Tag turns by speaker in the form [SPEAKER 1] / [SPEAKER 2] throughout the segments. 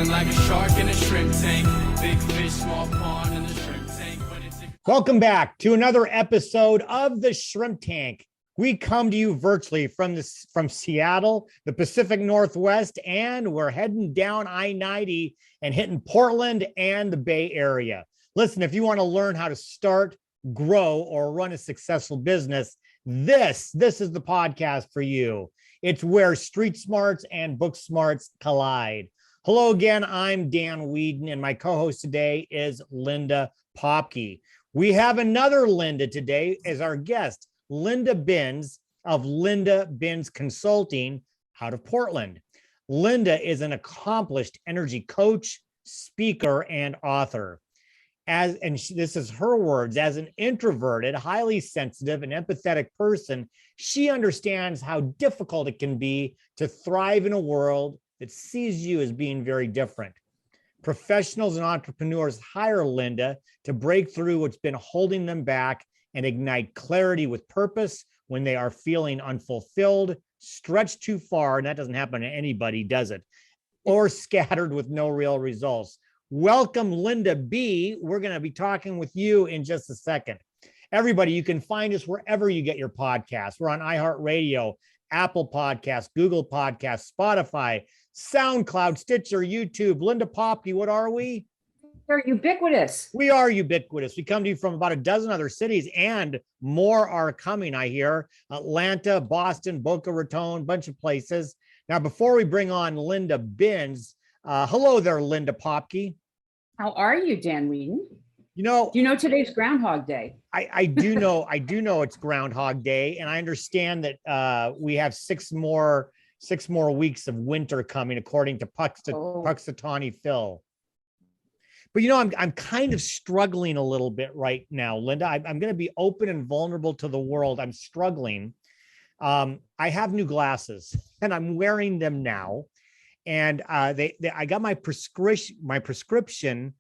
[SPEAKER 1] Feeling like a shark in a shrimp tank. Big fish, small pond in the shrimp tank.
[SPEAKER 2] Welcome back to another episode of the Shrimp Tank. We come to you virtually from Seattle, the Pacific Northwest, and we're heading down I-90 and hitting Portland and the Bay Area. Listen, if you want to learn how to start, grow, or run a successful business, this is the podcast for you. It's where street smarts and book smarts collide. Hello again, I'm Dan Whedon, and my co-host today is Linda Popke. We have another Linda today as our guest, Linda Binns of Linda Binns Consulting out of Portland. Linda is an accomplished energy coach, speaker, and author. This is her words, as an introverted, highly sensitive, and empathetic person, she understands how difficult it can be to thrive in a world that sees you as being very different. Professionals and entrepreneurs hire Linda to break through what's been holding them back and ignite clarity with purpose when they are feeling unfulfilled, stretched too far, and that doesn't happen to anybody, does it? Or scattered with no real results. Welcome, Linda B. We're going to be talking with you in just a second. Everybody, you can find us wherever you get your podcasts. We're on iHeartRadio, Apple Podcasts, Google Podcasts, Spotify, SoundCloud, Stitcher, YouTube. Linda Popke, what are we?
[SPEAKER 3] We're ubiquitous.
[SPEAKER 2] We are ubiquitous. We come to you from about a dozen other cities, and more are coming, I hear. Atlanta, Boston, Boca Raton, bunch of places. Now, before we bring on Linda Binns, hello there, Linda Popke.
[SPEAKER 3] How are you, Dan Whedon?
[SPEAKER 2] Do you know
[SPEAKER 3] today's Groundhog Day?
[SPEAKER 2] I do know it's Groundhog Day, and I understand that we have six more weeks of winter coming, according to Puxatawny Phil. But I'm kind of struggling a little bit right now, Linda. I'm going to be open and vulnerable to the world. I'm struggling. I have new glasses, and I'm wearing them now. And I got my prescription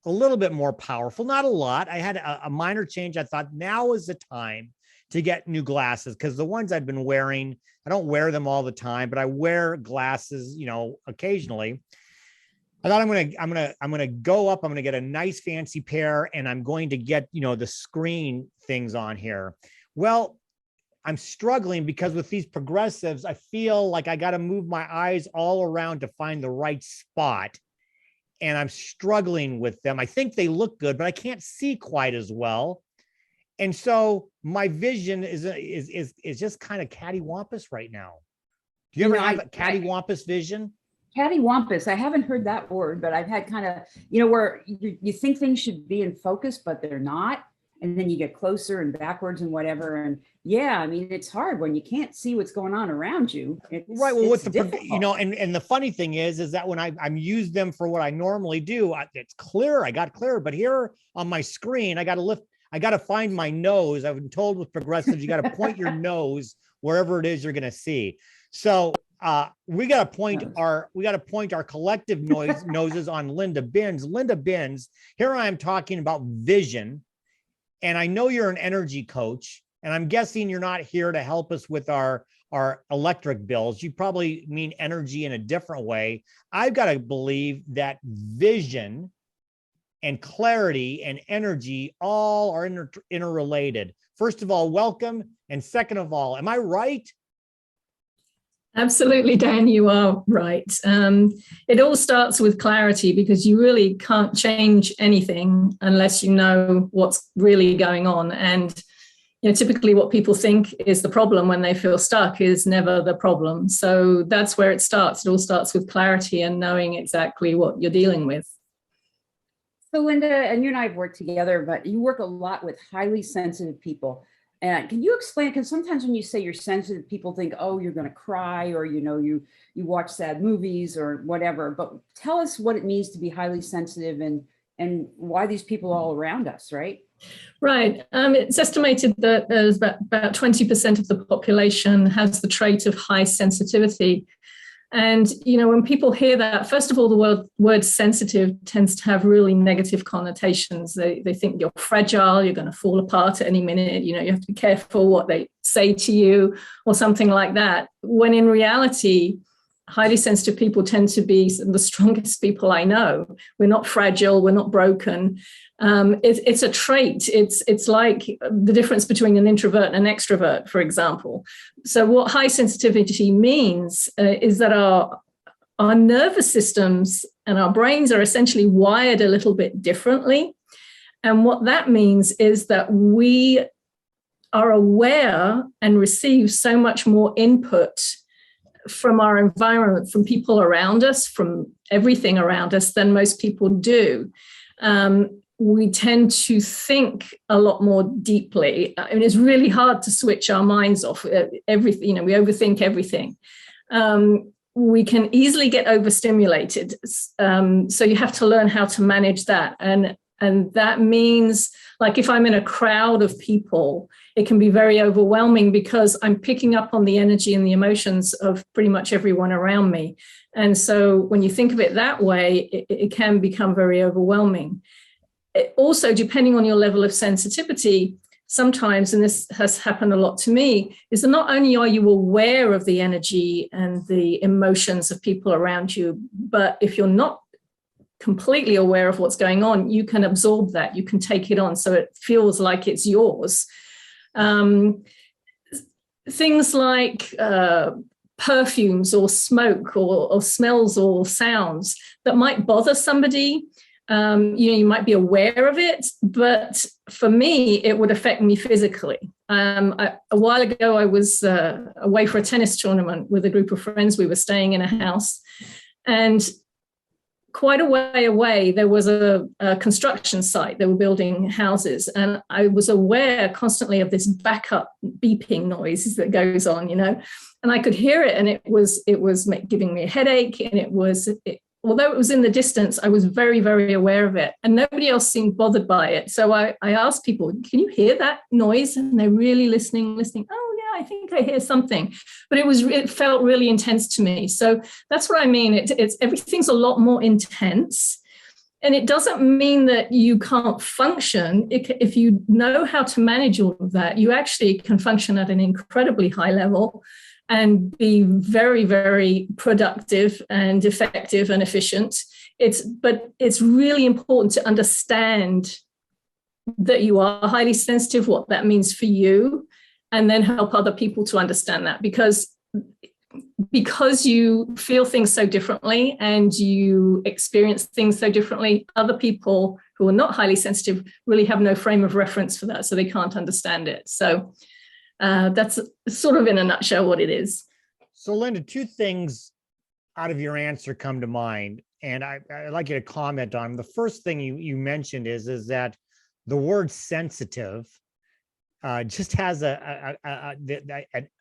[SPEAKER 2] a little bit more powerful, not a lot. I had a minor change. I thought now is the time to get new glasses, because the ones I've been wearing, I don't wear them all the time, but I wear glasses, occasionally. I thought I'm gonna go up. I'm gonna get a nice fancy pair, and I'm going to get the screen things on here. Well, I'm struggling because with these progressives, I feel like I got to move my eyes all around to find the right spot. And I'm struggling with them. I think they look good, but I can't see quite as well. And so my vision is just kind of cattywampus right now. Do you ever have a cattywampus vision?
[SPEAKER 3] Cattywampus. I haven't heard that word, but I've had kind of, where you think things should be in focus, but they're not. And then you get closer and backwards and whatever. And yeah, I mean, it's hard when you can't see what's going on around you.
[SPEAKER 2] Right. Well, with and the funny thing is that when I'm use them for what I normally do, it's clear. I got clear. But here on my screen, I got to find my nose. I've been told with progressives, you got to point your nose wherever it is you're going to see. So we got to point our collective noses on Linda Binns. Linda Binns, here I am talking about vision. And I know you're an energy coach, and I'm guessing you're not here to help us with our electric bills. You probably mean energy in a different way. I've got to believe that vision and clarity and energy all are interrelated. First of all, welcome. And second of all, am I right?
[SPEAKER 4] Absolutely, Dan, you are right. It all starts with clarity, because you really can't change anything unless you know what's really going on. And typically what people think is the problem when they feel stuck is never the problem. So that's where it starts. It all starts with clarity and knowing exactly what you're dealing with.
[SPEAKER 3] So Linda, and you and I have worked together, but you work a lot with highly sensitive people. And can you explain, because sometimes when you say you're sensitive, people think, oh, you're going to cry, or, you watch sad movies or whatever. But tell us what it means to be highly sensitive and why these people are all around us, right?
[SPEAKER 4] Right. It's estimated that there's about 20% of the population has the trait of high sensitivity. And, when people hear that, first of all, the word sensitive tends to have really negative connotations. They think you're fragile, you're going to fall apart at any minute, you have to be careful what they say to you or something like that. When in reality, highly sensitive people tend to be the strongest people I know. We're not fragile. We're not broken. It's a trait. It's like the difference between an introvert and an extrovert, for example. So what high sensitivity means is that our nervous systems and our brains are essentially wired a little bit differently. And what that means is that we are aware and receive so much more input from our environment, from people around us, from everything around us than most people do. We tend to think a lot more deeply. I mean, it's really hard to switch our minds off everything. We overthink everything. We can easily get overstimulated. So you have to learn how to manage that. And that means, like, if I'm in a crowd of people, it can be very overwhelming because I'm picking up on the energy and the emotions of pretty much everyone around me. And so when you think of it that way, it can become very overwhelming. Also, depending on your level of sensitivity, sometimes, and this has happened a lot to me, is that not only are you aware of the energy and the emotions of people around you, but if you're not completely aware of what's going on, you can absorb that, you can take it on, so it feels like it's yours. Things like perfumes or smoke or smells or sounds that might bother somebody, you might be aware of it, but for me, it would affect me physically. A while ago, I was away for a tennis tournament with a group of friends. We were staying in a house, and quite a way away, there was a construction site. They were building houses, and I was aware constantly of this backup beeping noise that goes on, and I could hear it, and it was giving me a headache, and although it was in the distance, I was very, very aware of it, and nobody else seemed bothered by it. So I asked people, can you hear that noise? And they're really listening. Oh yeah, I think I hear something, but it felt really intense to me. So that's what I mean. It's everything's a lot more intense, and it doesn't mean that you can't function. If you know how to manage all of that, you actually can function at an incredibly high level and be very, very productive and effective and efficient. But it's really important to understand that you are highly sensitive, what that means for you, and then help other people to understand that, because you feel things so differently and you experience things so differently, other people who are not highly sensitive really have no frame of reference for that, so they can't understand it. So that's sort of in a nutshell what it is.
[SPEAKER 2] So Linda, two things out of your answer come to mind, and I'd like you to comment on them. The first thing you mentioned is that the word sensitive just has an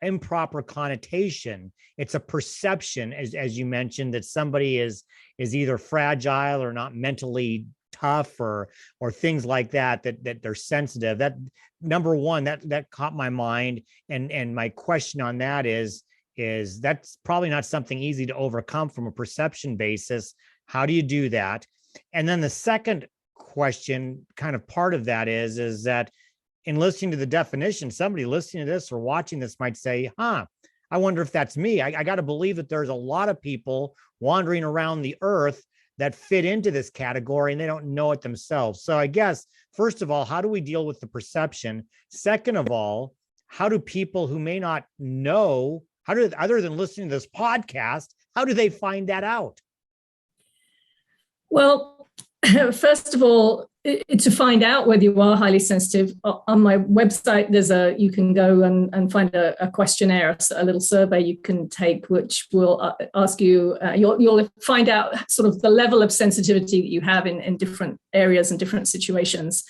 [SPEAKER 2] improper connotation. It's a perception, as you mentioned, that somebody is either fragile or not mentally tough or things like that they're sensitive. That number one, that caught my mind, and my question on that is that's probably not something easy to overcome from a perception basis. How do you do that? And then the second question, kind of part of that is that in listening to the definition, somebody listening to this or watching this might say, I wonder if that's me. I got to believe that there's a lot of people wandering around the earth that fit into this category and they don't know it themselves. So I guess, first of all, how do we deal with the perception? Second of all, how do people who may not know, other than listening to this podcast, how do they find that out?
[SPEAKER 4] Well, first of all, to find out whether you are highly sensitive, on my website, you can go and find a questionnaire, a little survey you can take, which will ask you, you'll find out sort of the level of sensitivity that you have in different areas and different situations.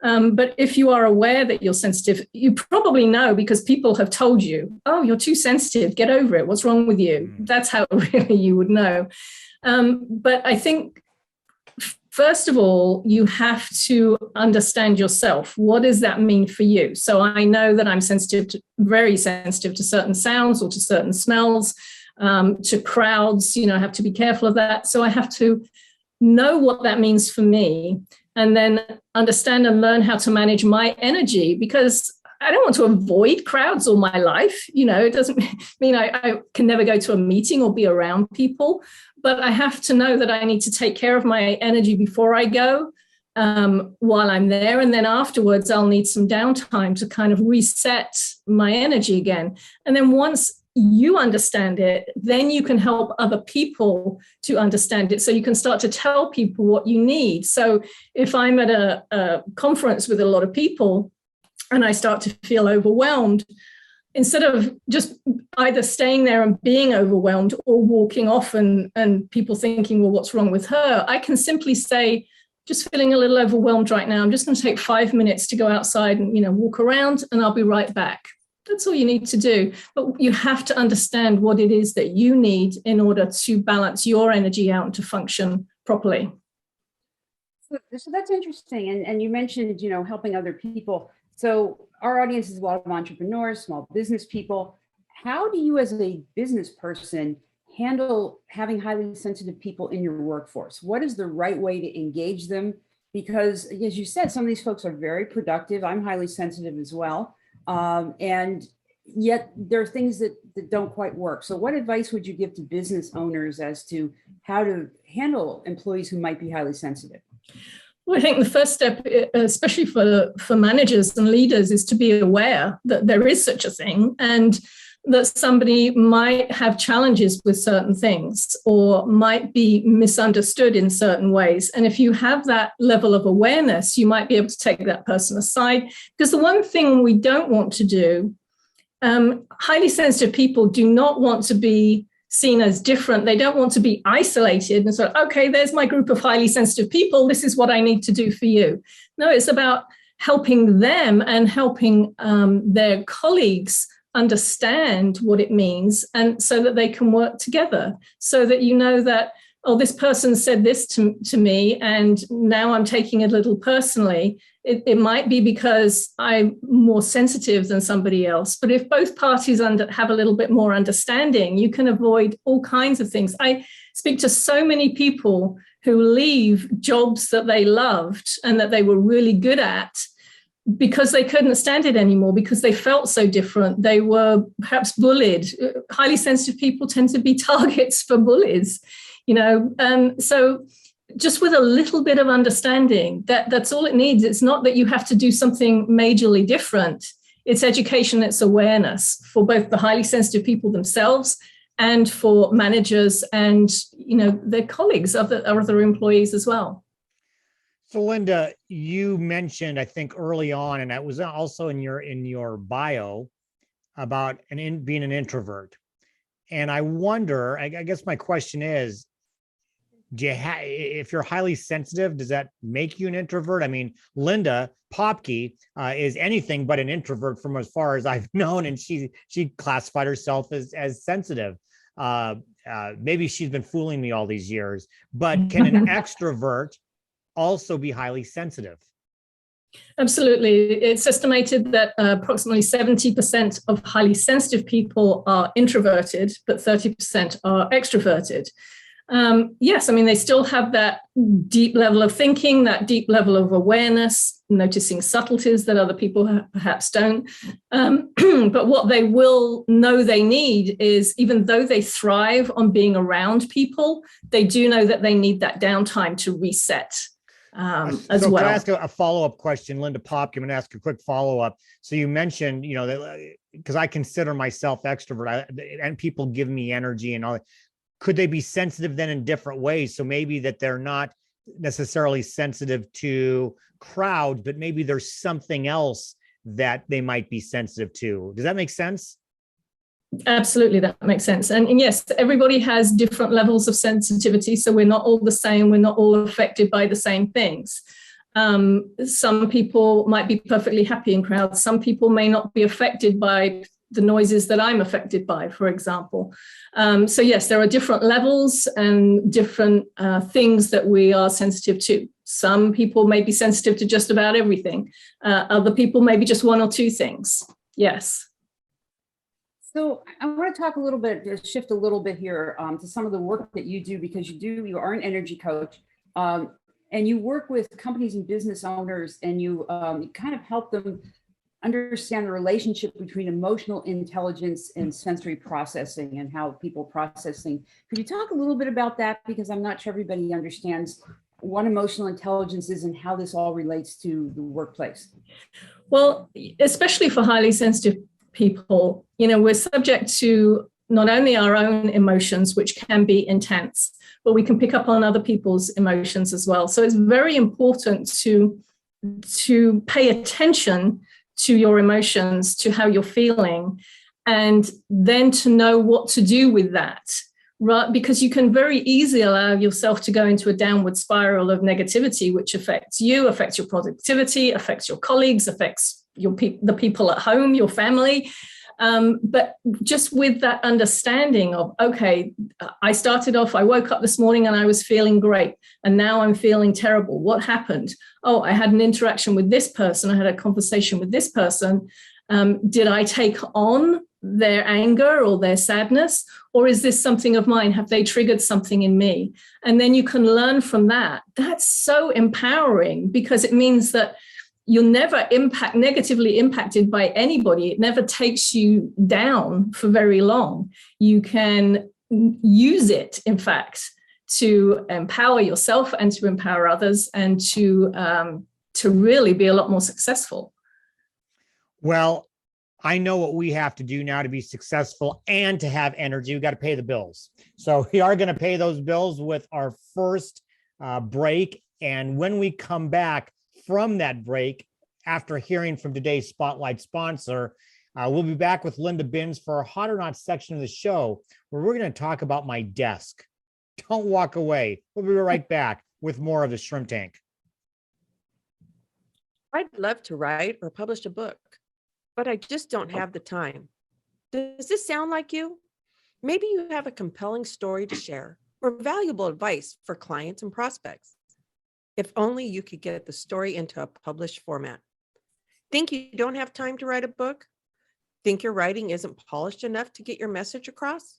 [SPEAKER 4] But if you are aware that you're sensitive, you probably know because people have told you, oh, you're too sensitive, get over it, what's wrong with you? That's how really you would know. But I think, first of all, you have to understand yourself. What does that mean for you? So I know that I'm very sensitive to certain sounds or to certain smells, to crowds, I have to be careful of that. So I have to know what that means for me and then understand and learn how to manage my energy, because I don't want to avoid crowds all my life. It doesn't mean I can never go to a meeting or be around people, but I have to know that I need to take care of my energy before I go, while I'm there. And then afterwards, I'll need some downtime to kind of reset my energy again. And then once you understand it, then you can help other people to understand it. So you can start to tell people what you need. So if I'm at a conference with a lot of people and I start to feel overwhelmed, instead of just either staying there and being overwhelmed or walking off and people thinking, well, what's wrong with her? I can simply say, just feeling a little overwhelmed right now. I'm just going to take 5 minutes to go outside and, walk around, and I'll be right back. That's all you need to do. But you have to understand what it is that you need in order to balance your energy out and to function properly.
[SPEAKER 3] So that's interesting. And you mentioned, helping other people. So our audience is a lot of entrepreneurs, small business people. How do you as a business person handle having highly sensitive people in your workforce? What is the right way to engage them? Because as you said, some of these folks are very productive. I'm highly sensitive as well. And yet there are things that don't quite work. So what advice would you give to business owners as to how to handle employees who might be highly sensitive?
[SPEAKER 4] Well, I think the first step, especially for managers and leaders, is to be aware that there is such a thing and that somebody might have challenges with certain things or might be misunderstood in certain ways. And if you have that level of awareness, you might be able to take that person aside. Because the one thing we don't want to do, highly sensitive people do not want to be seen as different. They don't want to be isolated and so, okay, there's my group of highly sensitive people. This is what I need to do for you. No, it's about helping them and helping their colleagues understand what it means, and so that they can work together, so that that, oh, this person said this to me, and now I'm taking it a little personally. It might be because I'm more sensitive than somebody else, but if both parties have a little bit more understanding, you can avoid all kinds of things. I speak to so many people who leave jobs that they loved and that they were really good at because they couldn't stand it anymore, because they felt so different. They were perhaps bullied. Highly sensitive people tend to be targets for bullies, so just with a little bit of understanding, that's all it needs. It's not that you have to do something majorly different. It's education, it's awareness for both the highly sensitive people themselves and for managers and, their colleagues, other employees as well.
[SPEAKER 2] So Linda, you mentioned, I think early on, and that was also in your bio, about being an introvert. And I wonder, I guess my question is, if you're highly sensitive, does that make you an introvert? I mean, Linda Popke is anything but an introvert from as far as I've known, and she classified herself as sensitive. Maybe she's been fooling me all these years, but can an extrovert also be highly sensitive?
[SPEAKER 4] Absolutely. It's estimated that approximately 70% of highly sensitive people are introverted, but 30% are extroverted. Yes, I mean, they still have that deep level of thinking, that deep level of awareness, noticing subtleties that other people perhaps don't. But what they will know they need is, even though they thrive on being around people, they do know that they need that downtime to reset. As well.
[SPEAKER 2] Can I ask a follow-up question, Linda Popke? I'm going to ask a quick follow-up. So you mentioned, because I consider myself extrovert, and people give me energy and all that. Could they be sensitive then in different ways? So maybe that they're not necessarily sensitive to crowd, but maybe there's something else that they might be sensitive to. Does that make sense?
[SPEAKER 4] Absolutely, that makes sense. And yes, everybody has different levels of sensitivity. So we're not all the same. We're not all affected by the same things. Some people might be perfectly happy in crowds. Some people may not be affected by the noises that I'm affected by, for example. So yes, there are different levels and different things that we are sensitive to. Some people may be sensitive to just about everything. Other people maybe just one or two things. Yes.
[SPEAKER 3] So I want to talk a little bit, shift a little bit here to some of the work that you do, because you are an energy coach, and you work with companies and business owners, and you kind of help them understand the relationship between emotional intelligence and sensory processing and how people process things. Could you talk a little bit about that? Because I'm not sure everybody understands what emotional intelligence is and how this all relates to the workplace.
[SPEAKER 4] Well, especially for highly sensitive people, we're subject to not only our own emotions, which can be intense, but we can pick up on other people's emotions as well. So it's very important to pay attention to your emotions, to how you're feeling, and then to know what to do with that, right? Because you can very easily allow yourself to go into a downward spiral of negativity, which affects you, affects your productivity, affects your colleagues, affects the people at home, your family. But just with that understanding of, okay, I woke up this morning and I was feeling great, and now I'm feeling terrible. What happened? Oh, I had an interaction with this person. I had a conversation with this person. Did I take on their anger or their sadness? Or is this something of mine? Have they triggered something in me? And then you can learn from that. That's so empowering, because it means that you're never negatively impacted by anybody. It never takes you down for very long. You can use it, in fact, to empower yourself and to empower others, and to really be a lot more successful.
[SPEAKER 2] Well, I know what we have to do now to be successful and to have energy. We got to pay the bills. So we are going to pay those bills with our first break. And when we come back from that break, after hearing from today's spotlight sponsor, we'll be back with Linda Binns for our Hot or Not section of the show, where we're going to talk about my desk. Don't walk away. We'll be right back with more of the Shrimp Tank.
[SPEAKER 5] I'd love to write or publish a book, but I just don't have the time. Does this sound like you? Maybe you have a compelling story to share or valuable advice for clients and prospects. If only you could get the story into a published format. Think you don't have time to write a book? Think your writing isn't polished enough to get your message across?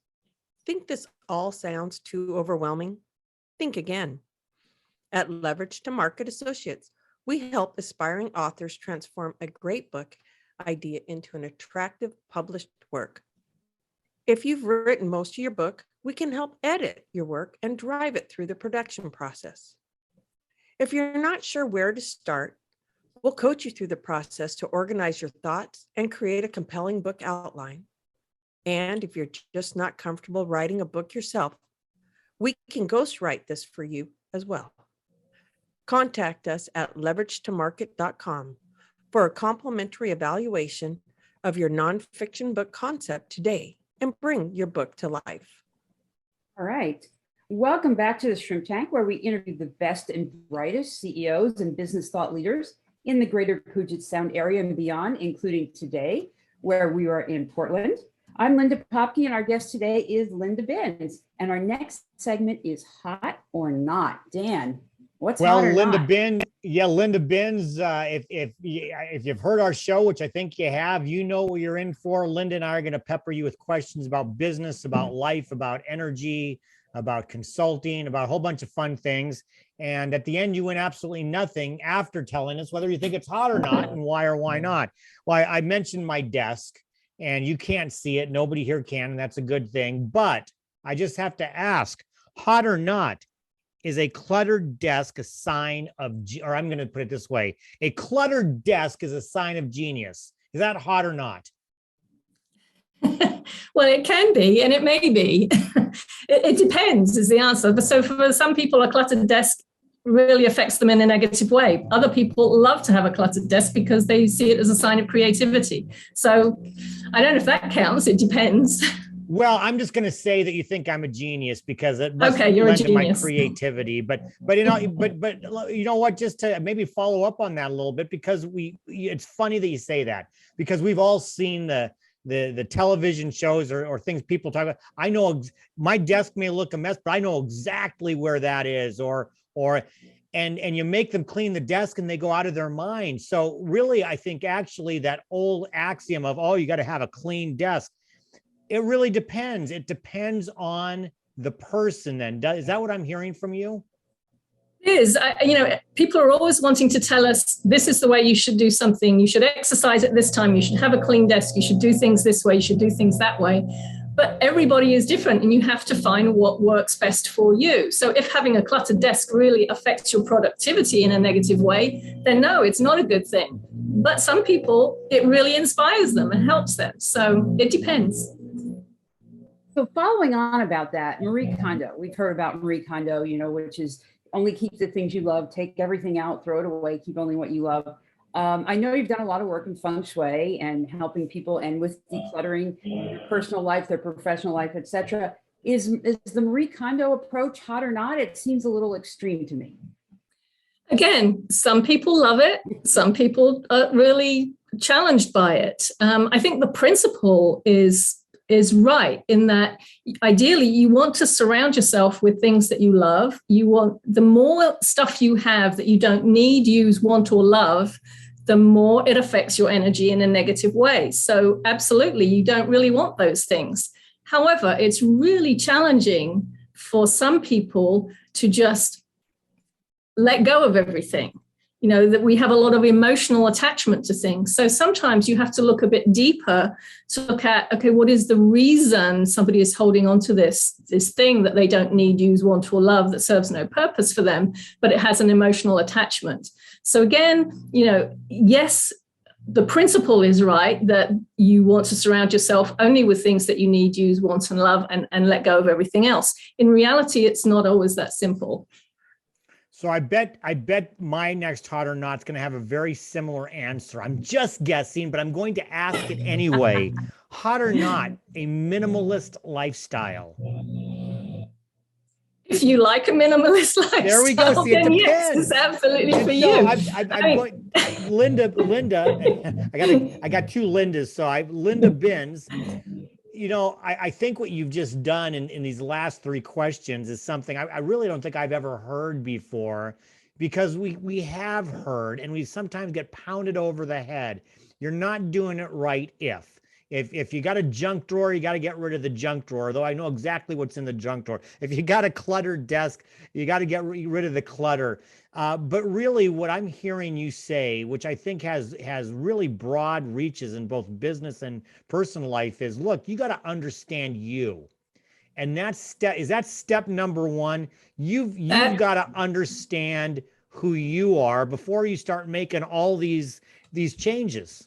[SPEAKER 5] Think this all sounds too overwhelming? Think again. At Leverage to Market Associates, we help aspiring authors transform a great book idea into an attractive published work. If you've written most of your book, we can help edit your work and drive it through the production process. If you're not sure where to start, we'll coach you through the process to organize your thoughts and create a compelling book outline. And if you're just not comfortable writing a book yourself, we can ghostwrite this for you as well. Contact us at leveragetomarket.com for a complimentary evaluation of your nonfiction book concept today, and bring your book to life.
[SPEAKER 3] All right. Welcome back to the Shrimp Tank, where we interview the best and brightest CEOs and business thought leaders in the greater Puget Sound area and beyond, including today, where we are in Portland. I'm Linda Popke, and our guest today is Linda Binns. And our next segment is Hot or Not. Dan, what's hot or
[SPEAKER 2] Linda
[SPEAKER 3] not?
[SPEAKER 2] Binns, Linda Binns, if you've heard our show, which I think you have, you know what you're in for. Linda and I are going to pepper you with questions about business, about life, about energy, about consulting, about a whole bunch of fun things. And at the end, you win absolutely nothing after telling us whether you think it's hot or not, and why or why not. Well, I mentioned my desk, and you can't see it. Nobody here can, and that's a good thing. But I just have to ask, hot or not, is a cluttered desk a sign of, or I'm going to put it this way, a cluttered desk is a sign of genius. Is that hot or not?
[SPEAKER 4] Well, it can be, and it may be. It depends is the answer. So for some people, a cluttered desk really affects them in a negative way. Other people love to have a cluttered desk because they see it as a sign of creativity. So I don't know if that counts. It depends.
[SPEAKER 2] Well, I'm just going to say that you think I'm a genius because it must
[SPEAKER 4] okay, you're a
[SPEAKER 2] lend to my
[SPEAKER 4] genius.
[SPEAKER 2] creativity. But you know what? Just to maybe follow up on that a little bit, because it's funny that you say that, because we've all seen the television shows or things people talk about. I know my desk may look a mess, but I know exactly where that is, and you make them clean the desk and they go out of their mind. So really, I think actually that old axiom of, oh, you got to have a clean desk, it really depends. It depends on the person then. Is that what I'm hearing from you?
[SPEAKER 4] is. People are always wanting to tell us this is the way you should do something. You should exercise at this time. You should have a clean desk. You should do things this way. You should do things that way. But everybody is different, and you have to find what works best for you. So if having a cluttered desk really affects your productivity in a negative way, then no, it's not a good thing. But some people, it really inspires them and helps them. So it depends.
[SPEAKER 3] So following on about that, Marie Kondo, we've heard about Marie Kondo, which is only keep the things you love, take everything out, throw it away, keep only what you love. I know you've done a lot of work in feng shui and helping people and with decluttering their personal life, their professional life, etc. Is the Marie Kondo approach hot or not? It seems a little extreme to me.
[SPEAKER 4] Again, some people love it. Some people are really challenged by it. I think the principle is right in that ideally you want to surround yourself with things that you love. You want the more stuff you have that you don't need, use, want, or love, the more it affects your energy in a negative way. So absolutely, you don't really want those things. However, it's really challenging for some people to just let go of everything. That we have a lot of emotional attachment to things. So sometimes you have to look a bit deeper to look at, okay, what is the reason somebody is holding on to this thing that they don't need, use, want, or love that serves no purpose for them, but it has an emotional attachment. So again, yes, the principle is right that you want to surround yourself only with things that you need, use, want, and love, and let go of everything else. In reality, it's not always that simple.
[SPEAKER 2] So I bet my next hot or not is going to have a very similar answer. I'm just guessing, but I'm going to ask it anyway. Hot or not, a minimalist lifestyle?
[SPEAKER 4] If you like a minimalist lifestyle,
[SPEAKER 2] there we go. See, it depends.
[SPEAKER 4] Yes, it's absolutely for you.
[SPEAKER 2] Going, Linda, I got two Lindas. So Linda Binns. I think what you've just done in these last three questions is something I really don't think I've ever heard before, because we have heard and we sometimes get pounded over the head. You're not doing it right if you got a junk drawer, you got to get rid of the junk drawer, though I know exactly what's in the junk drawer. If you got a cluttered desk, you got to get rid of the clutter. But really what I'm hearing you say, which I think has really broad reaches in both business and personal life, is look, you got to understand you. And that's step number one. You've got to understand who you are before you start making all these changes.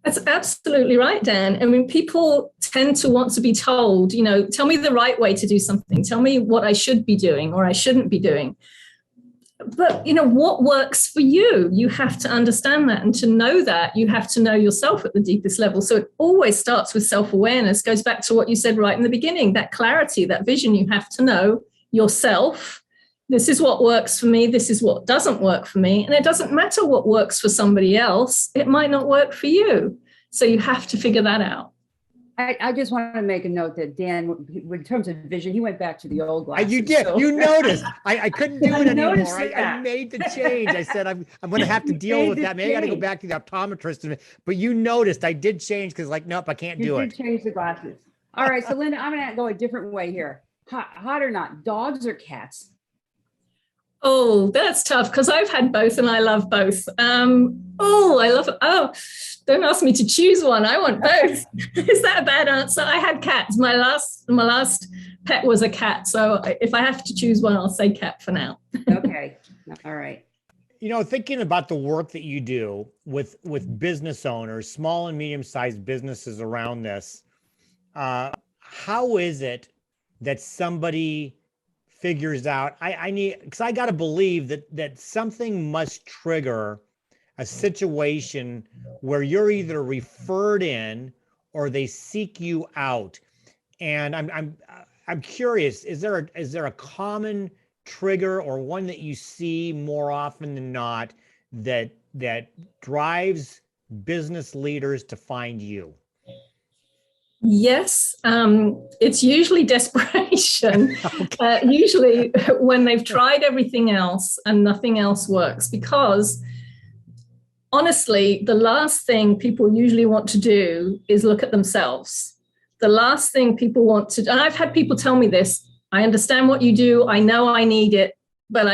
[SPEAKER 4] That's absolutely right, Dan. I mean, people tend to want to be told, tell me the right way to do something. Tell me what I should be doing or I shouldn't be doing. But, what works for you? You have to understand that. And to know that, you have to know yourself at the deepest level. So it always starts with self-awareness, goes back to what you said right in the beginning, that clarity, that vision. You have to know yourself. This is what works for me. This is what doesn't work for me. And it doesn't matter what works for somebody else. It might not work for you. So you have to figure that out.
[SPEAKER 3] I just want to make a note that Dan, in terms of vision, he went back to the old glasses.
[SPEAKER 2] You did.
[SPEAKER 3] So.
[SPEAKER 2] You noticed. I couldn't do it anymore.
[SPEAKER 3] I
[SPEAKER 2] made the change. I said, I'm going to have to deal with that. Maybe I got to go back to the optometrist. But you noticed I did change because nope, I can't do it.
[SPEAKER 3] You did change the glasses. All right. So Linda, I'm going to go a different way here. Hot or not, dogs or cats?
[SPEAKER 4] Oh, that's tough because I've had both and I love both. Don't ask me to choose one. I want both. Is that a bad answer? I had cats. My last pet was a cat. So if I have to choose one, I'll say cat for now.
[SPEAKER 3] Okay. All right.
[SPEAKER 2] Thinking about the work that you do with business owners, small and medium-sized businesses around this, how is it that somebody figures out, because I got to believe that something must trigger a situation where you're either referred in or they seek you out. And I'm curious, is there a common trigger or one that you see more often than not that drives business leaders to find you?
[SPEAKER 4] Yes, it's usually desperation. Okay. Usually when they've tried everything else and nothing else works, because honestly, the last thing people usually want to do is look at themselves. The last thing people want to, and I've had people tell me this, I understand what you do, I know I need it, but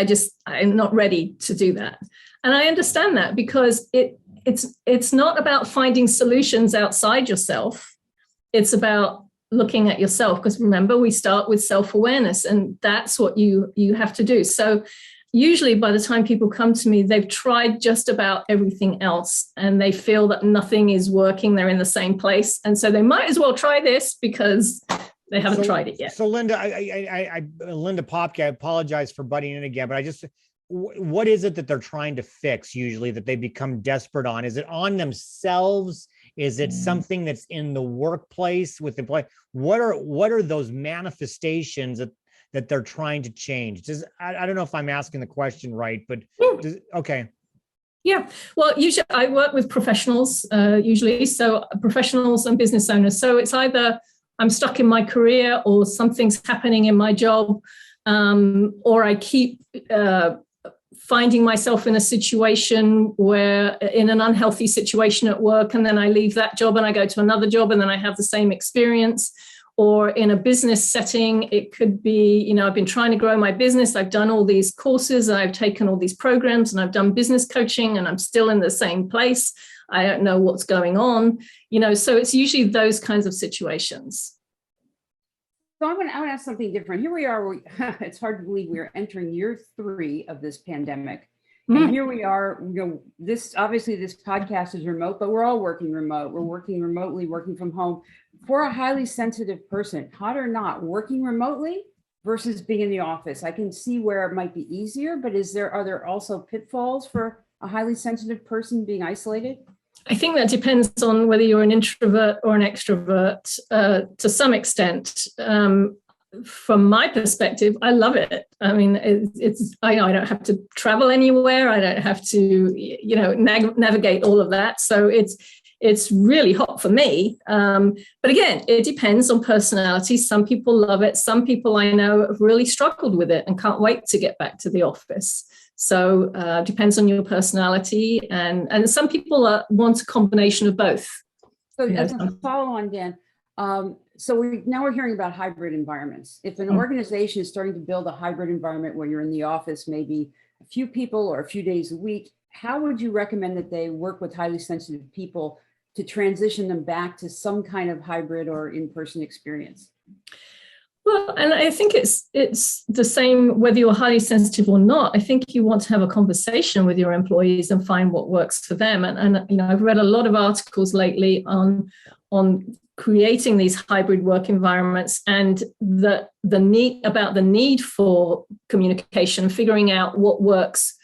[SPEAKER 4] I'm not ready to do that. And I understand that, because it's not about finding solutions outside yourself. It's about looking at yourself, because remember, we start with self-awareness, and that's what you have to do. So usually by the time people come to me, they've tried just about everything else and they feel that nothing is working. They're in the same place. And so they might as well try this because they haven't tried it yet.
[SPEAKER 2] So Linda, Linda Popke, I apologize for butting in again, but what is it that they're trying to fix usually, that they become desperate on? Is it on themselves? Is it something that's in the workplace with employee? What are those manifestations that they're trying to change? I don't know if I'm asking the question right, but okay.
[SPEAKER 4] Yeah, well, usually I work with professionals, usually, so professionals and business owners. So it's either I'm stuck in my career, or something's happening in my job, or I keep finding myself in a situation where, in an unhealthy situation at work, and then I leave that job and I go to another job and then I have the same experience. Or in a business setting, it could be, I've been trying to grow my business. I've done all these courses, I've taken all these programs, and I've done business coaching, and I'm still in the same place. I don't know what's going on, so it's usually those kinds of situations.
[SPEAKER 3] So I want to ask something different. Here we are. It's hard to believe we are entering year 3 of this pandemic. And here we are, this podcast is remote, but we're all working remote. We're working remotely, working from home. For a highly sensitive person, hot or not, working remotely versus being in the office, I can see where it might be easier, but are there also pitfalls for a highly sensitive person being isolated?
[SPEAKER 4] I think that depends on whether you're an introvert or an extrovert to some extent. From my perspective, I love it. I mean, I don't have to travel anywhere. I don't have to, navigate all of that. So it's really hot for me. But again, it depends on personality. Some people love it. Some people I know have really struggled with it and can't wait to get back to the office. So depends on your personality. And some people want a combination of both.
[SPEAKER 3] So as a follow on, Dan, so we're hearing about hybrid environments. If an organization is starting to build a hybrid environment where you're in the office, maybe a few people or a few days a week, how would you recommend that they work with highly sensitive people to transition them back to some kind of hybrid or in-person experience?
[SPEAKER 4] Well, and I think it's the same whether you're highly sensitive or not. I think you want to have a conversation with your employees and find what works for them. And I've read a lot of articles lately on creating these hybrid work environments, and the need for communication, figuring out what works.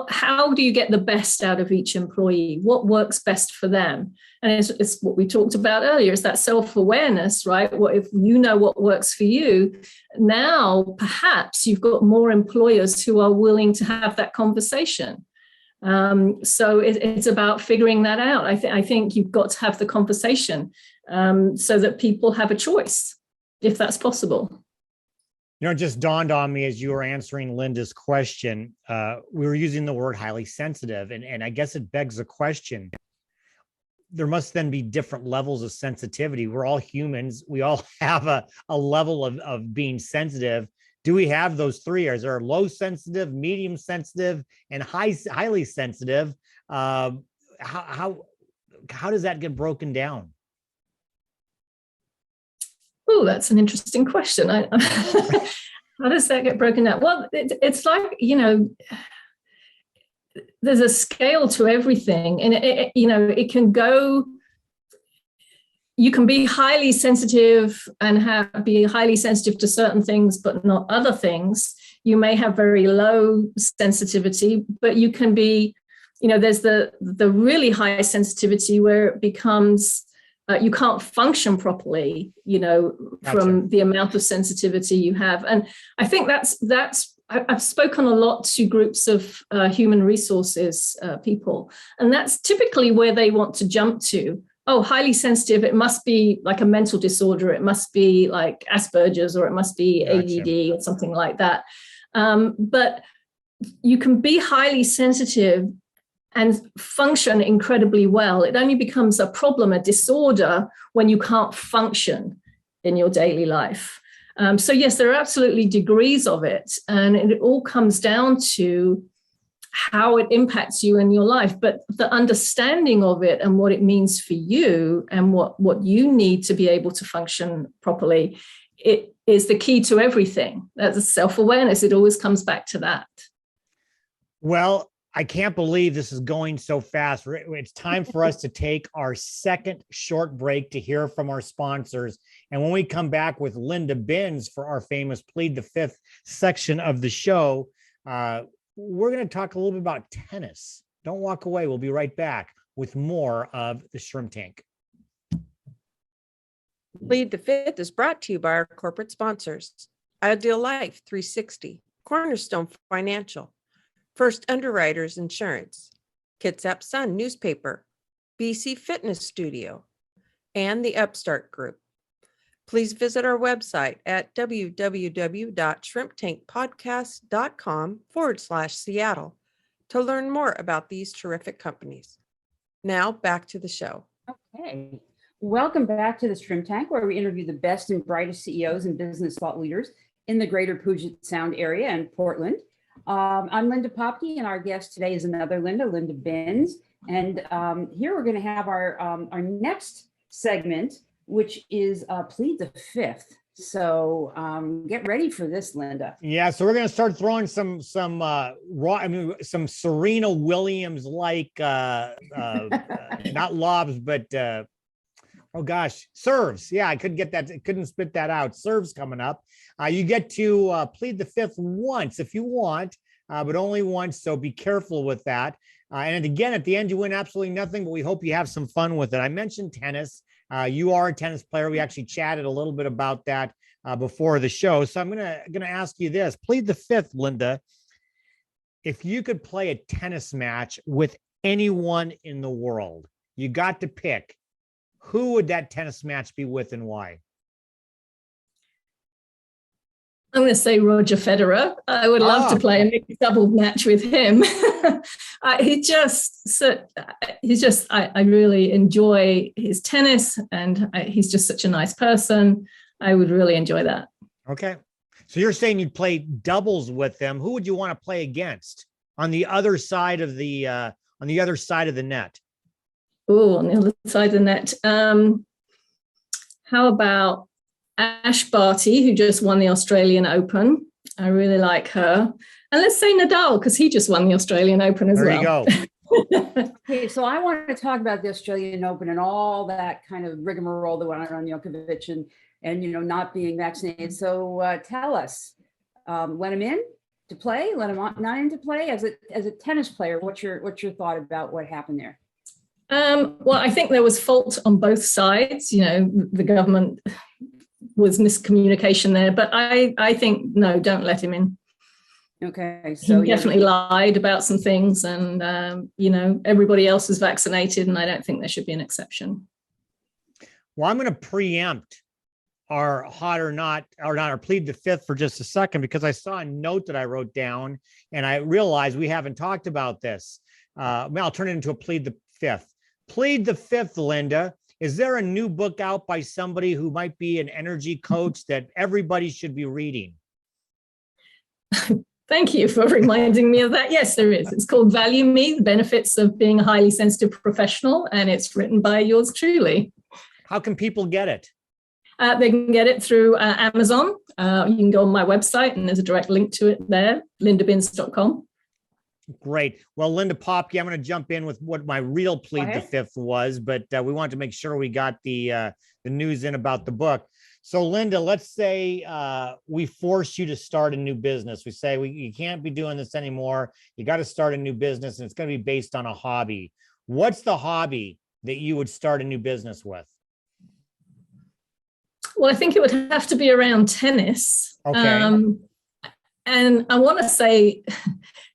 [SPEAKER 4] How do you get the best out of each employee? What works best for them? And it's what we talked about earlier, is that self-awareness, right? What if you know what works for you? Now, perhaps you've got more employers who are willing to have that conversation. So it's about figuring that out. I think you've got to have the conversation so that people have a choice, if that's possible.
[SPEAKER 2] It just dawned on me as you were answering Linda's question. We were using the word highly sensitive, and I guess it begs the question. There must then be different levels of sensitivity. We're all humans. We all have a level of being sensitive. Do we have those three? Is there low sensitive, medium sensitive, and highly sensitive? How does that get broken down?
[SPEAKER 4] Oh, that's an interesting question. How does that get broken down? Well, it's like, there's a scale to everything. And, it can go, you can be highly sensitive and be highly sensitive to certain things, but not other things. You may have very low sensitivity, but you can be, there's the really high sensitivity where it becomes, you can't function properly, from the amount of sensitivity you have. And I think I've spoken a lot to groups of human resources people, and that's typically where they want to jump to. Oh, highly sensitive, it must be like a mental disorder. It must be like Asperger's, or it must be ADD or something like that. But you can be highly sensitive and function incredibly well. It only becomes a problem, a disorder, when you can't function in your daily life. So yes, there are absolutely degrees of it, and it all comes down to how it impacts you in your life. But the understanding of it and what it means for you and what you need to be able to function properly, it is the key to everything. That's a self-awareness. It always comes back to that.
[SPEAKER 2] Well, I can't believe this is going so fast. It's time for us to take our second short break to hear from our sponsors. And when we come back with Linda Binns for our famous Plead the Fifth section of the show, we're going to talk a little bit about tennis. Don't walk away. We'll be right back with more of the Shrimp Tank.
[SPEAKER 5] Plead the Fifth is brought to you by our corporate sponsors: Ideal Life 360, Cornerstone Financial, First Underwriters Insurance, Kitsap Sun Newspaper, BC Fitness Studio, and the Upstart Group. Please visit our website at www.shrimptankpodcast.com/Seattle to learn more about these terrific companies. Now back to the show.
[SPEAKER 3] Okay. Welcome back to the Shrimp Tank, where we interview the best and brightest CEOs and business thought leaders in the greater Puget Sound area and Portland. I'm Linda Popke, and our guest today is another Linda, Linda Binns. And here we're going to have our next segment, which is Plead the Fifth. So get ready for this, Linda.
[SPEAKER 2] Yeah, so we're going to start throwing some Serena Williams like not lobs, but serves. Yeah, I couldn't get that. Couldn't spit that out. Serves coming up. You get to plead the fifth once if you want, but only once. So be careful with that. And again, at the end, you win absolutely nothing, but we hope you have some fun with it. I mentioned tennis. You are a tennis player. We actually chatted a little bit about that before the show. So I'm gonna ask you this. Plead the fifth, Linda. If you could play a tennis match with anyone in the world, you got to pick, who would that tennis match be with and why?
[SPEAKER 4] I'm going to say Roger Federer. I would love to play a mixed double match with him. I really enjoy his tennis, and he's just such a nice person. I would really enjoy that.
[SPEAKER 2] Okay. So you're saying you'd play doubles with them. Who would you want to play against on the other side of the net?
[SPEAKER 4] Oh, on the other side of the net. How about Ash Barty, who just won the Australian Open? I really like her. And let's say Nadal, because he just won the Australian Open as well.
[SPEAKER 2] There you go.
[SPEAKER 3] Okay, so I want to talk about the Australian Open and all that kind of rigmarole that went on Djokovic and not being vaccinated. So tell us, let him in to play, let him not in to play as a tennis player. What's your thought about what happened there?
[SPEAKER 4] Well, I think there was fault on both sides. The government was miscommunication there, but I think, no, don't let him in.
[SPEAKER 3] Okay. So
[SPEAKER 4] he definitely lied about some things, and, everybody else is vaccinated, and I don't think there should be an exception.
[SPEAKER 2] Well, I'm going to preempt our hot or not, or plead the fifth for just a second, because I saw a note that I wrote down and I realized we haven't talked about this. I'll turn it into a plead the fifth. Plead the fifth, Linda. Is there a new book out by somebody who might be an energy coach that everybody should be reading?
[SPEAKER 4] Thank you for reminding me of that. Yes, there is. It's called Value Me, The Benefits of Being a Highly Sensitive Professional, and it's written by yours truly.
[SPEAKER 2] How can people get it?
[SPEAKER 4] They can get it through Amazon. You can go on my website, and there's a direct link to it there, lindabins.com.
[SPEAKER 2] Great. Well, Linda Popke, I'm going to jump in with what my real plead the fifth was, but we wanted to make sure we got the news in about the book. So, Linda, let's say we force you to start a new business. We say you can't be doing this anymore. You got to start a new business, and it's going to be based on a hobby. What's the hobby that you would start a new business with?
[SPEAKER 4] Well, I think it would have to be around tennis.
[SPEAKER 2] Okay.
[SPEAKER 4] And I want to say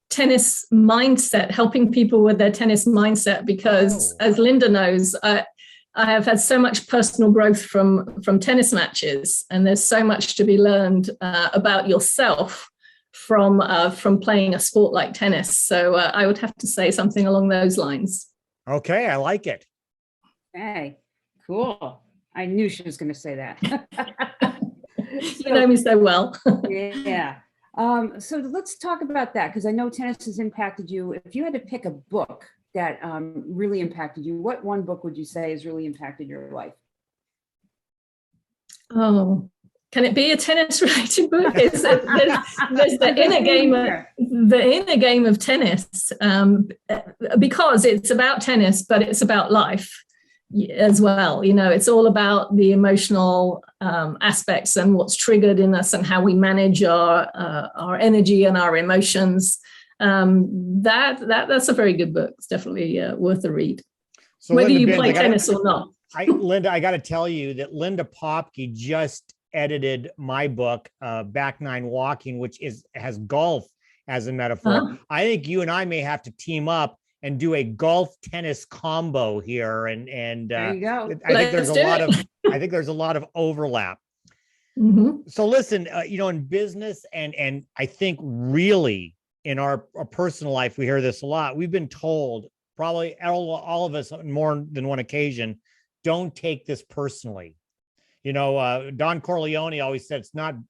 [SPEAKER 4] tennis mindset, helping people with their tennis mindset, because as Linda knows, I have had so much personal growth from tennis matches, and there's so much to be learned about yourself from playing a sport like tennis. So I would have to say something along those lines.
[SPEAKER 2] Okay, I like it.
[SPEAKER 3] Okay, cool. I knew she was going to say that.
[SPEAKER 4] You know me so well.
[SPEAKER 3] Yeah. So let's talk about that, because I know tennis has impacted you. If you had to pick a book that really impacted you, what one book would you say has really impacted your life?
[SPEAKER 4] Oh, can it be a tennis related book? There's the inner game of tennis, because it's about tennis, but it's about life as well. You know, it's all about the emotional aspects and what's triggered in us and how we manage our energy and our emotions. That's a very good book. It's definitely worth a read,
[SPEAKER 2] So
[SPEAKER 4] whether
[SPEAKER 2] Linda
[SPEAKER 4] you
[SPEAKER 2] Binns,
[SPEAKER 4] play tennis or not.
[SPEAKER 2] Linda, I got to tell you that Linda Popke just edited my book, Back Nine Walking, which has golf as a metaphor. I think you and I may have to team up and do a golf tennis combo here. And
[SPEAKER 3] There you go.
[SPEAKER 2] I think there's a lot of overlap.
[SPEAKER 4] Mm-hmm.
[SPEAKER 2] So listen, in business and I think really in our personal life, we hear this a lot. We've been told, probably all of us on more than one occasion, don't take this personally. Don Corleone always said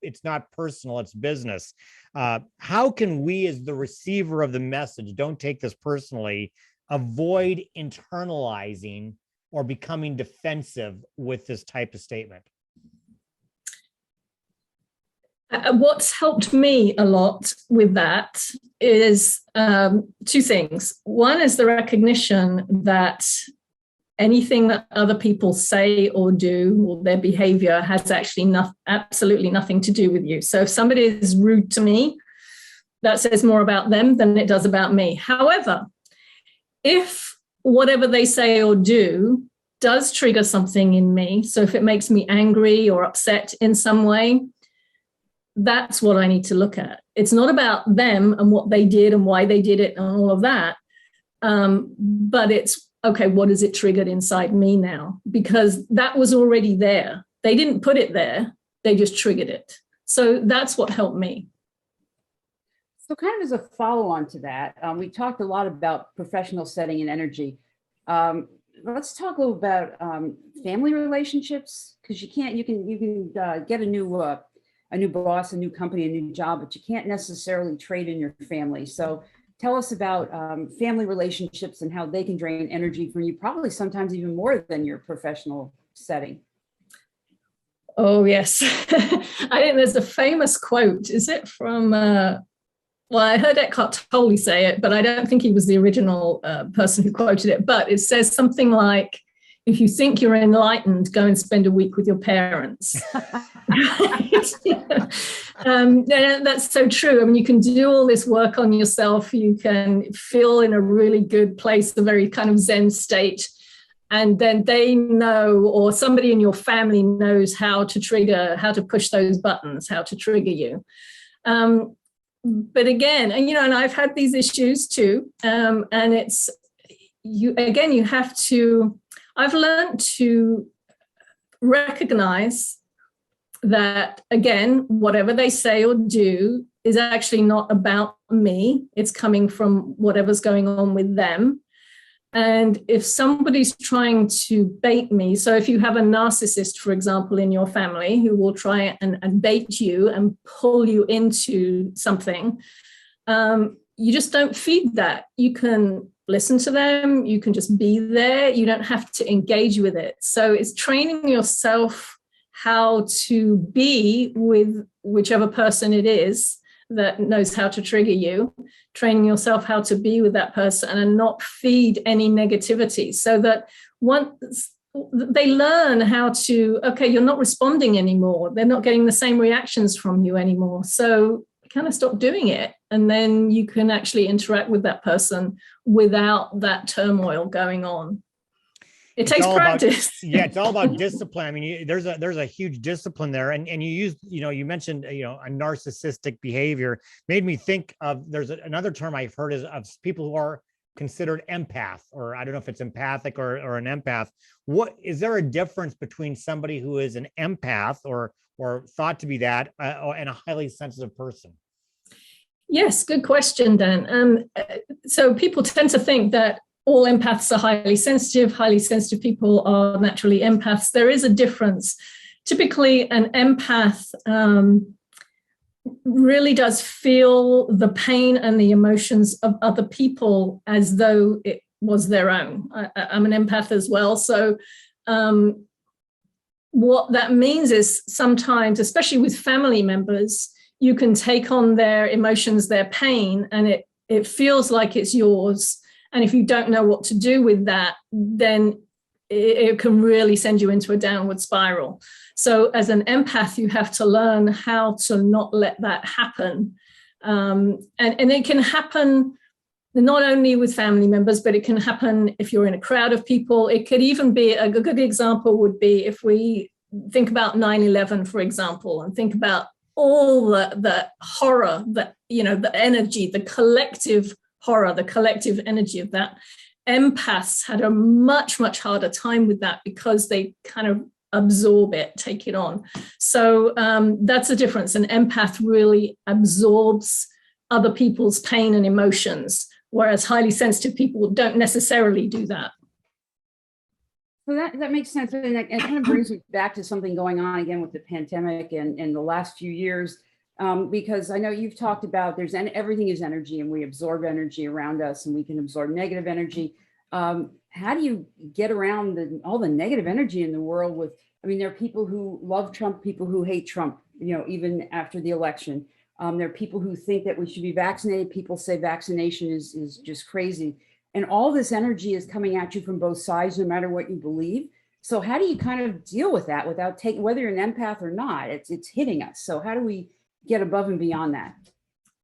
[SPEAKER 2] it's not personal, it's business. How can we, as the receiver of the message, don't take this personally, avoid internalizing or becoming defensive with this type of statement?
[SPEAKER 4] What's helped me a lot with that is two things. One is the recognition that anything that other people say or do, or their behavior, has actually absolutely nothing to do with you. So if somebody is rude to me, that says more about them than it does about me. However, if whatever they say or do does trigger something in me, so if it makes me angry or upset in some way, that's what I need to look at. It's not about them and what they did and why they did it and all of that. But it's, okay, what has it triggered inside me now? Because that was already there. They didn't put it there. They just triggered it. So that's what helped me.
[SPEAKER 3] So kind of as a follow-on to that, we talked a lot about professional setting and energy. Let's talk a little about family relationships, because you can get a new boss, a new company, a new job, but you can't necessarily trade in your family. So tell us about family relationships and how they can drain energy from you, probably sometimes even more than your professional setting.
[SPEAKER 4] Oh, yes. I think there's a famous quote. Is it from, I heard Eckhart Tolle say it, but I don't think he was the original person who quoted it. But it says something like, if you think you're enlightened, go and spend a week with your parents. That's so true. I mean, you can do all this work on yourself. You can feel in a really good place, a very kind of Zen state. And then they know, or somebody in your family knows how to push those buttons, how to trigger you. But again, and I've had these issues too. And it's, you have to, I've learned to recognize that, again, whatever they say or do is actually not about me. It's coming from whatever's going on with them. And if somebody's trying to bait me, so if you have a narcissist, for example, in your family who will try and bait you and pull you into something, you just don't feed that. You can listen to them. You can just be there. You don't have to engage with it. So it's training yourself how to be with whichever person it is that knows how to trigger you, training yourself how to be with that person and not feed any negativity, so that once they learn how to, okay, you're not responding anymore. They're not getting the same reactions from you anymore. So kind of stop doing it. And then you can actually interact with that person without that turmoil going on. It takes practice.
[SPEAKER 2] It's all about discipline. I mean, there's a huge discipline there. And you used, you mentioned, a narcissistic behavior made me think of, there's another term I've heard is of people who are considered empath, or I don't know if it's empathic or an empath. What is there a difference between somebody who is an empath or thought to be that and a highly sensitive person?
[SPEAKER 4] Yes, good question, Dan. So people tend to think that all empaths are highly sensitive people are naturally empaths. There is a difference typically an empath really does feel the pain and the emotions of other people as though it was their own. I'm an empath as well. So what that means is sometimes, especially with family members, you can take on their emotions, their pain, and it feels like it's yours. And if you don't know what to do with that, then it can really send you into a downward spiral. So as an empath, you have to learn how to not let that happen. And it can happen not only with family members, but it can happen if you're in a crowd of people. It could even be, a good example would be if we think about 9/11, for example, and think about all the horror, the energy, the collective horror, the collective energy of that. Empaths had a much, much harder time with that because they kind of absorb it, take it on. So that's the difference. An empath really absorbs other people's pain and emotions, whereas highly sensitive people don't necessarily do that.
[SPEAKER 3] So that makes sense. And it kind of brings me back to something going on again with the pandemic and in the last few years, because I know you've talked about everything is energy and we absorb energy around us and we can absorb negative energy. How do you get around all the negative energy in the world there are people who love Trump, people who hate Trump, even after the election. There are people who think that we should be vaccinated. People say vaccination is just crazy. And all this energy is coming at you from both sides, no matter what you believe. So how do you kind of deal with that without whether you're an empath or not, it's hitting us. So how do we get above and beyond that?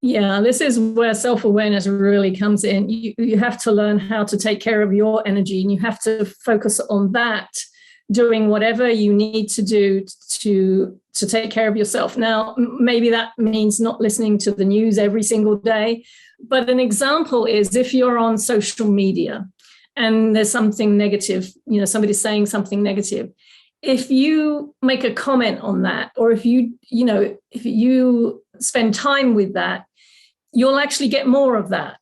[SPEAKER 4] Yeah, this is where self-awareness really comes in. You have to learn how to take care of your energy, and you have to focus on that, doing whatever you need to do to take care of yourself. Now, maybe that means not listening to the news every single day. But an example is if you're on social media and there's something negative, somebody's saying something negative. If you make a comment on that, or if you spend time with that, you'll actually get more of that,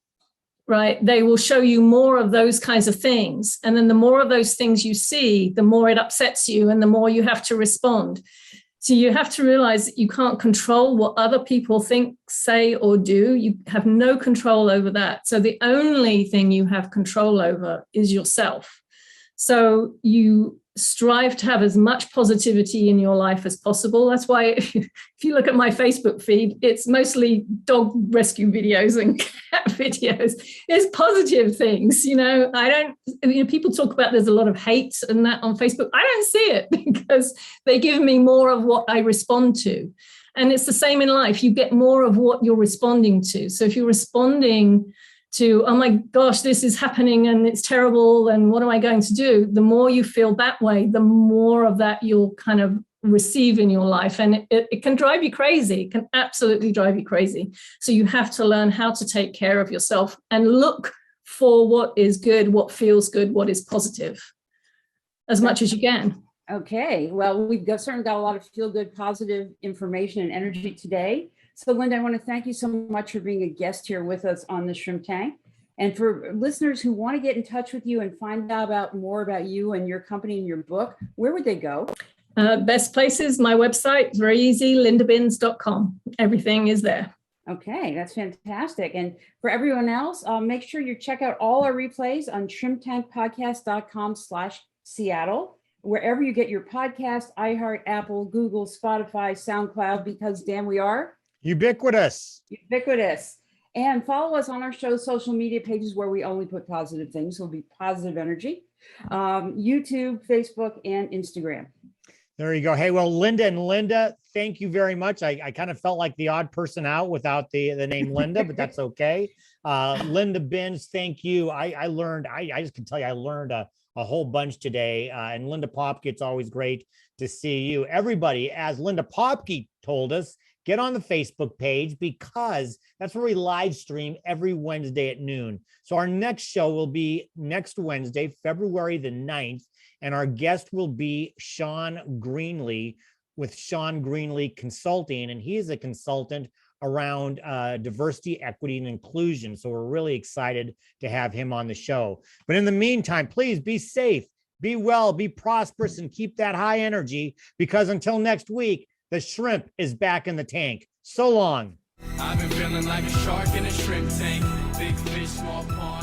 [SPEAKER 4] right? They will show you more of those kinds of things. And then the more of those things you see, the more it upsets you and the more you have to respond. So you have to realize that you can't control what other people think, say, or do. You have no control over that. So the only thing you have control over is yourself. So you strive to have as much positivity in your life as possible. That's why if you look at my Facebook feed, it's mostly dog rescue videos and cat videos. It's positive things, people talk about there's a lot of hate and that on Facebook. I don't see it because they give me more of what I respond to. And it's the same in life. You get more of what you're responding to. So if you're responding to, oh my gosh, this is happening and it's terrible and what am I going to do? The more you feel that way, the more of that you'll kind of receive in your life. And it can drive you crazy. It can absolutely drive you crazy. So you have to learn how to take care of yourself and look for what is good, what feels good, what is positive as much as you can.
[SPEAKER 3] Okay, well, we've certainly got a lot of feel-good, positive information and energy today. So Linda, I want to thank you so much for being a guest here with us on the Shrimp Tank. And for listeners who want to get in touch with you and find out more about you and your company and your book, where would they go?
[SPEAKER 4] Best places, my website, it's very easy, lindabins.com. Everything is there.
[SPEAKER 3] Okay, that's fantastic. And for everyone else, make sure you check out all our replays on shrimptankpodcast.com/Seattle. Wherever you get your podcast, iHeart, Apple, Google, Spotify, SoundCloud, because damn, we are
[SPEAKER 2] ubiquitous.
[SPEAKER 3] And follow us on our show's social media pages where we only put positive things. So it'll be positive energy, YouTube, Facebook, and Instagram.
[SPEAKER 2] There you go. Hey, well, Linda, thank you very much. I kind of felt like the odd person out without the name Linda, but that's okay. Linda Binns, thank you. I learned, I just can tell you, I learned a whole bunch today. And Linda Popke, it's always great to see you. Everybody, as Linda Popke told us, get on the Facebook page because that's where we live stream every Wednesday at noon. So our next show will be next Wednesday, February the 9th, and our guest will be Sean Greenlee with Sean Greenlee Consulting, and he is a consultant around diversity, equity, and inclusion. So we're really excited to have him on the show. But in the meantime, please be safe, Be well, be prosperous, and keep that high energy, because until next week, the shrimp is back in the tank. So long.
[SPEAKER 1] I've been feeling like a shark in a shrimp tank. Big fish, small pond.